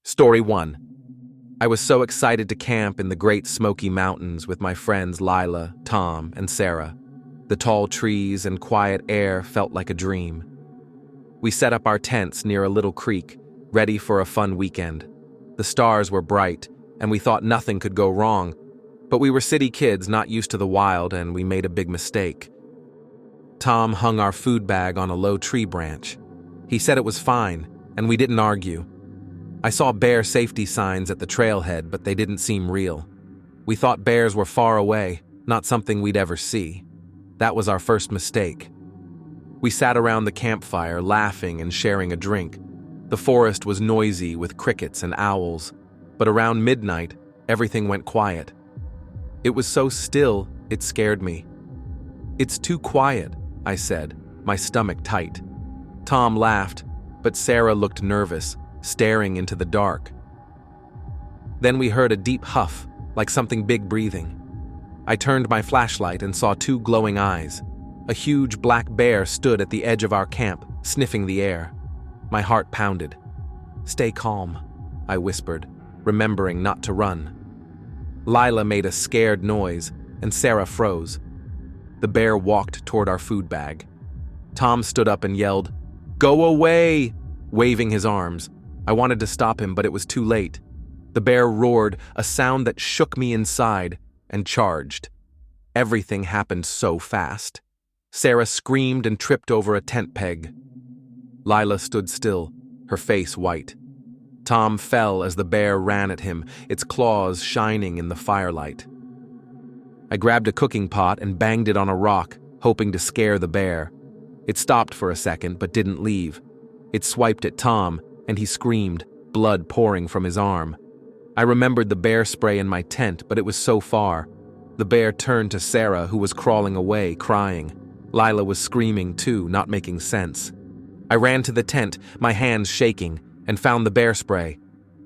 Story 1. I was so excited to camp in the Great Smoky Mountains with my friends Lila, Tom, and Sarah. The tall trees and quiet air felt like a dream. We set up our tents near a little creek, ready for a fun weekend. The stars were bright, and we thought nothing could go wrong. But we were city kids not used to the wild, and we made a big mistake. Tom hung our food bag on a low tree branch. He said it was fine, and we didn't argue. I saw bear safety signs at the trailhead, but they didn't seem real. We thought bears were far away, not something we'd ever see. That was our first mistake. We sat around the campfire, laughing and sharing a drink. The forest was noisy with crickets and owls, but around midnight, everything went quiet. It was so still, it scared me. "It's too quiet," I said, my stomach tight. Tom laughed, but Sarah looked nervous, staring into the dark. Then we heard a deep huff, like something big breathing. I turned my flashlight and saw two glowing eyes. A huge black bear stood at the edge of our camp, sniffing the air. My heart pounded. "Stay calm," I whispered, remembering not to run. Lila made a scared noise, and Sarah froze. The bear walked toward our food bag. Tom stood up and yelled, "Go away!" waving his arms. I wanted to stop him, but it was too late. The bear roared, a sound that shook me inside, and charged. Everything happened so fast. Sarah screamed and tripped over a tent peg. Lila stood still, her face white. Tom fell as the bear ran at him, its claws shining in the firelight. I grabbed a cooking pot and banged it on a rock, hoping to scare the bear. It stopped for a second, but didn't leave. It swiped at Tom, and he screamed, blood pouring from his arm. I remembered the bear spray in my tent, but it was so far. The bear turned to Sarah, who was crawling away, crying. Lila was screaming too, not making sense. I ran to the tent, my hands shaking, and found the bear spray.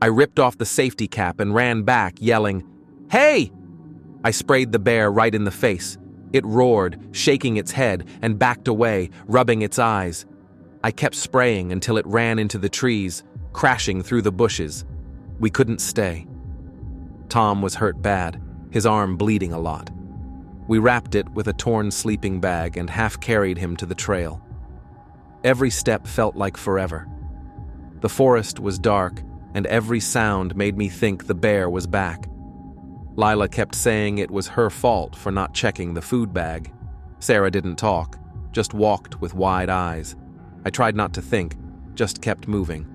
I ripped off the safety cap and ran back, yelling, "Hey!" I sprayed the bear right in the face. It roared, shaking its head, and backed away, rubbing its eyes. I kept spraying until it ran into the trees, crashing through the bushes. We couldn't stay. Tom was hurt bad, his arm bleeding a lot. We wrapped it with a torn sleeping bag and half-carried him to the trail. Every step felt like forever. The forest was dark, and every sound made me think the bear was back. Lila kept saying it was her fault for not checking the food bag. Sarah didn't talk, just walked with wide eyes. I tried not to think, just kept moving.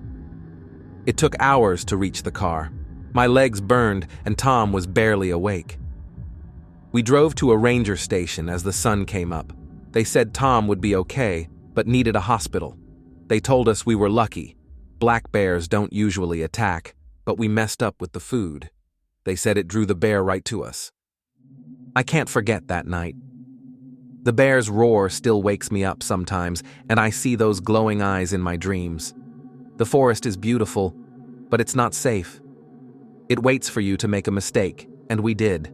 It took hours to reach the car. My legs burned, and Tom was barely awake. We drove to a ranger station as the sun came up. They said Tom would be okay, but needed a hospital. They told us we were lucky. Black bears don't usually attack, but we messed up with the food. They said it drew the bear right to us. I can't forget that night. The bear's roar still wakes me up sometimes, and I see those glowing eyes in my dreams. The forest is beautiful, but it's not safe. It waits for you to make a mistake, and we did.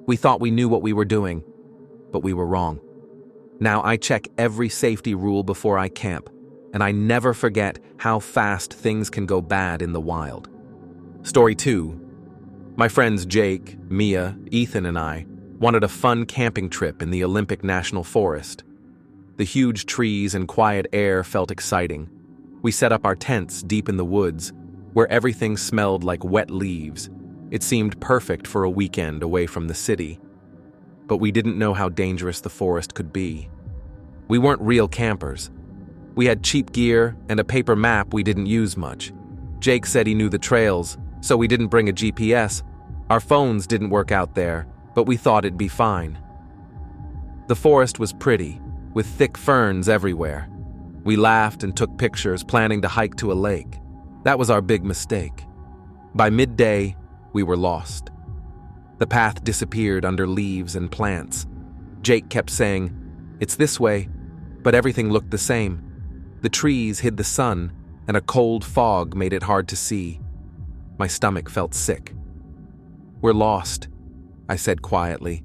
We thought we knew what we were doing, but we were wrong. Now I check every safety rule before I camp, and I never forget how fast things can go bad in the wild. Story 2. My friends Jake, Mia, Ethan, and I wanted a fun camping trip in the Olympic National Forest. The huge trees and quiet air felt exciting. We set up our tents deep in the woods, where everything smelled like wet leaves. It seemed perfect for a weekend away from the city. But we didn't know how dangerous the forest could be. We weren't real campers. We had cheap gear and a paper map we didn't use much. Jake said he knew the trails, so we didn't bring a GPS. Our phones didn't work out there, but we thought it'd be fine. The forest was pretty, with thick ferns everywhere. We laughed and took pictures, planning to hike to a lake. That was our big mistake. By midday, we were lost. The path disappeared under leaves and plants. Jake kept saying, "It's this way," but everything looked the same. The trees hid the sun, and a cold fog made it hard to see. My stomach felt sick. "We're lost," I said quietly.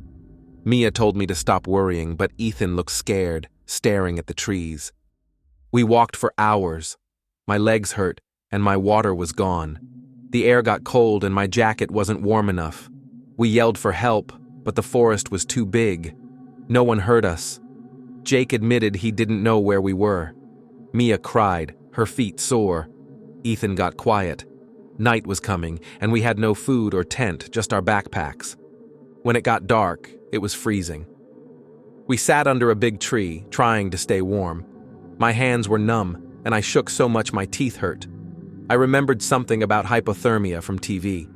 Mia told me to stop worrying, but Ethan looked scared, staring at the trees. We walked for hours. My legs hurt, and my water was gone. The air got cold and my jacket wasn't warm enough. We yelled for help, but the forest was too big. No one heard us. Jake admitted he didn't know where we were. Mia cried, her feet sore. Ethan got quiet. Night was coming, and we had no food or tent, just our backpacks. When it got dark, it was freezing. We sat under a big tree, trying to stay warm. My hands were numb, and I shook so much my teeth hurt. I remembered something about hypothermia from TV.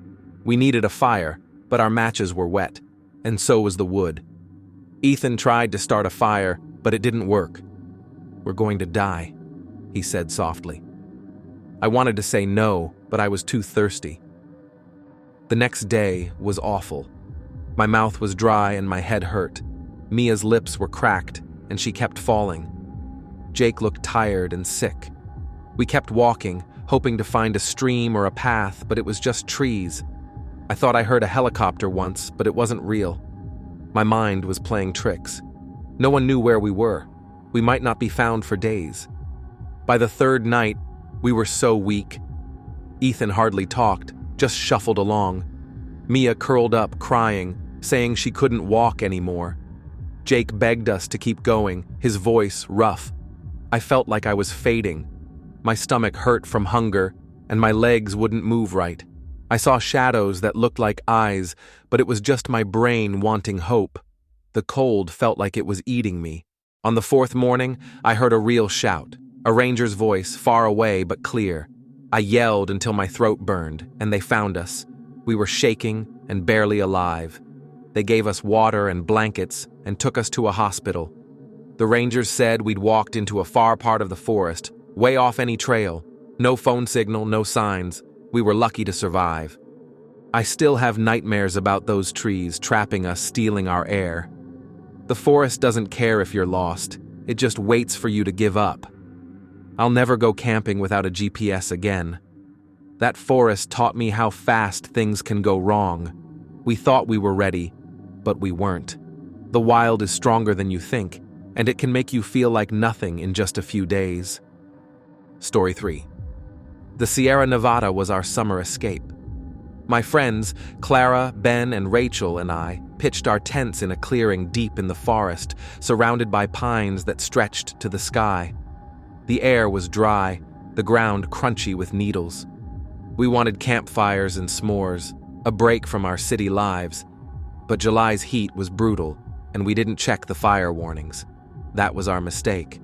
We needed a fire, but our matches were wet, and so was the wood. Ethan tried to start a fire, but it didn't work. "We're going to die," he said softly. I wanted to say no, but I was too thirsty. The next day was awful. My mouth was dry and my head hurt. Mia's lips were cracked, and she kept falling. Jake looked tired and sick. We kept walking, hoping to find a stream or a path, but it was just trees. I thought I heard a helicopter once, but it wasn't real. My mind was playing tricks. No one knew where we were. We might not be found for days. By the third night, we were so weak. Ethan hardly talked, just shuffled along. Mia curled up, crying, saying she couldn't walk anymore. Jake begged us to keep going, his voice rough. I felt like I was fading. My stomach hurt from hunger, and my legs wouldn't move right. I saw shadows that looked like eyes, but it was just my brain wanting hope. The cold felt like it was eating me. On the fourth morning, I heard a real shout, a ranger's voice, far away but clear. I yelled until my throat burned, and they found us. We were shaking and barely alive. They gave us water and blankets and took us to a hospital. The rangers said we'd walked into a far part of the forest, way off any trail. No phone signal, no signs. We were lucky to survive. I still have nightmares about those trees trapping us, stealing our air. The forest doesn't care if you're lost. It just waits for you to give up. I'll never go camping without a GPS again. That forest taught me how fast things can go wrong. We thought we were ready, but we weren't. The wild is stronger than you think, and it can make you feel like nothing in just a few days. Story 3. The Sierra Nevada was our summer escape. My friends, Clara, Ben, and Rachel, and I pitched our tents in a clearing deep in the forest, surrounded by pines that stretched to the sky. The air was dry, the ground crunchy with needles. We wanted campfires and s'mores, a break from our city lives. But July's heat was brutal, and we didn't check the fire warnings. That was our mistake.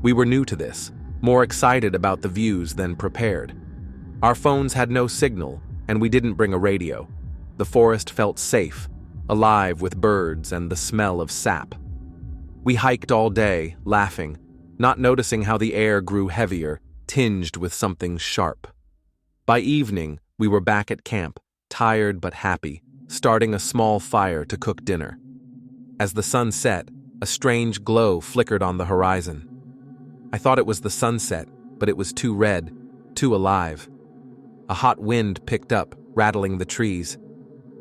We were new to this, more excited about the views than prepared. Our phones had no signal, and we didn't bring a radio. The forest felt safe, alive with birds and the smell of sap. We hiked all day, laughing, not noticing how the air grew heavier, tinged with something sharp. By evening, we were back at camp, tired but happy, starting a small fire to cook dinner. As the sun set, a strange glow flickered on the horizon. I thought it was the sunset, but it was too red, too alive. A hot wind picked up, rattling the trees.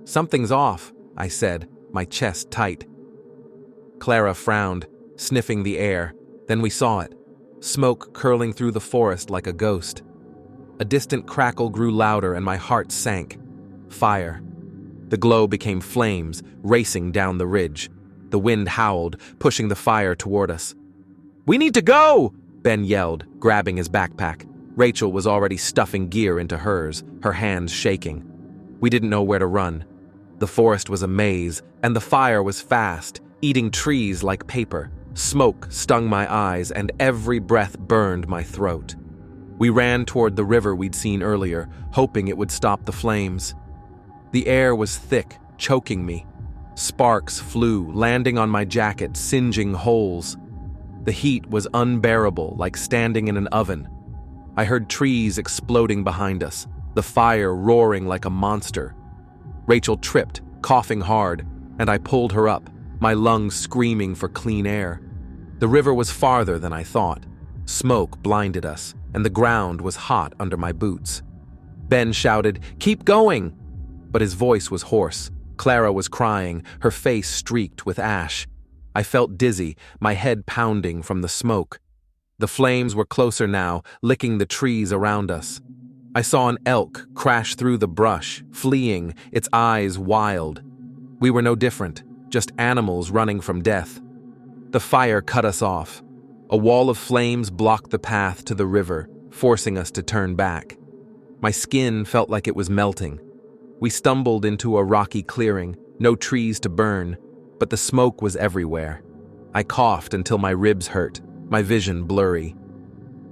"Something's off," I said, my chest tight. Clara frowned, sniffing the air. Then we saw it, smoke curling through the forest like a ghost. A distant crackle grew louder and my heart sank. Fire. The glow became flames, racing down the ridge. The wind howled, pushing the fire toward us. "We need to go!" Ben yelled, grabbing his backpack. Rachel was already stuffing gear into hers, her hands shaking. We didn't know where to run. The forest was a maze, and the fire was fast, eating trees like paper. Smoke stung my eyes, and every breath burned my throat. We ran toward the river we'd seen earlier, hoping it would stop the flames. The air was thick, choking me. Sparks flew, landing on my jacket, singeing holes. The heat was unbearable, like standing in an oven. I heard trees exploding behind us, the fire roaring like a monster. Rachel tripped, coughing hard, and I pulled her up, my lungs screaming for clean air. The river was farther than I thought. Smoke blinded us, and the ground was hot under my boots. Ben shouted, "Keep going!" But his voice was hoarse. Clara was crying, her face streaked with ash. I felt dizzy, my head pounding from the smoke. The flames were closer now, licking the trees around us. I saw an elk crash through the brush, fleeing, its eyes wild. We were no different, just animals running from death. The fire cut us off. A wall of flames blocked the path to the river, forcing us to turn back. My skin felt like it was melting. We stumbled into a rocky clearing, no trees to burn, but the smoke was everywhere. I coughed until my ribs hurt, my vision blurry.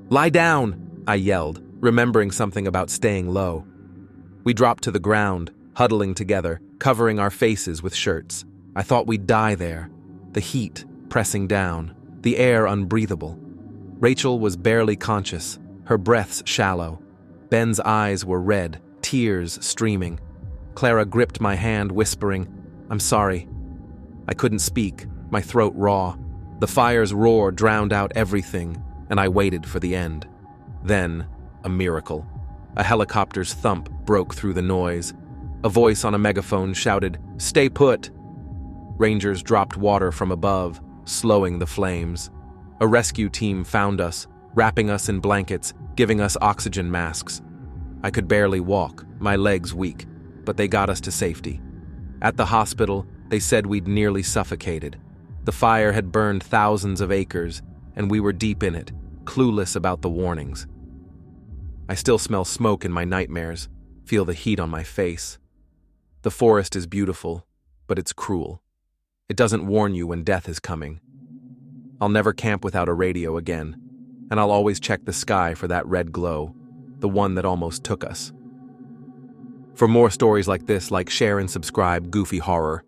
"Lie down!" I yelled, remembering something about staying low. We dropped to the ground, huddling together, covering our faces with shirts. I thought we'd die there, the heat pressing down, the air unbreathable. Rachel was barely conscious, her breaths shallow. Ben's eyes were red, tears streaming. Clara gripped my hand, whispering, "I'm sorry." I couldn't speak, my throat raw. The fire's roar drowned out everything, and I waited for the end. Then, a miracle. A helicopter's thump broke through the noise. A voice on a megaphone shouted, "Stay put!" Rangers dropped water from above, slowing the flames. A rescue team found us, wrapping us in blankets, giving us oxygen masks. I could barely walk, my legs weak, but they got us to safety. At the hospital, they said we'd nearly suffocated. The fire had burned thousands of acres, and we were deep in it, clueless about the warnings. I still smell smoke in my nightmares, feel the heat on my face. The forest is beautiful, but it's cruel. It doesn't warn you when death is coming. I'll never camp without a radio again, and I'll always check the sky for that red glow, the one that almost took us. For more stories like this, share and subscribe Goofy Horror.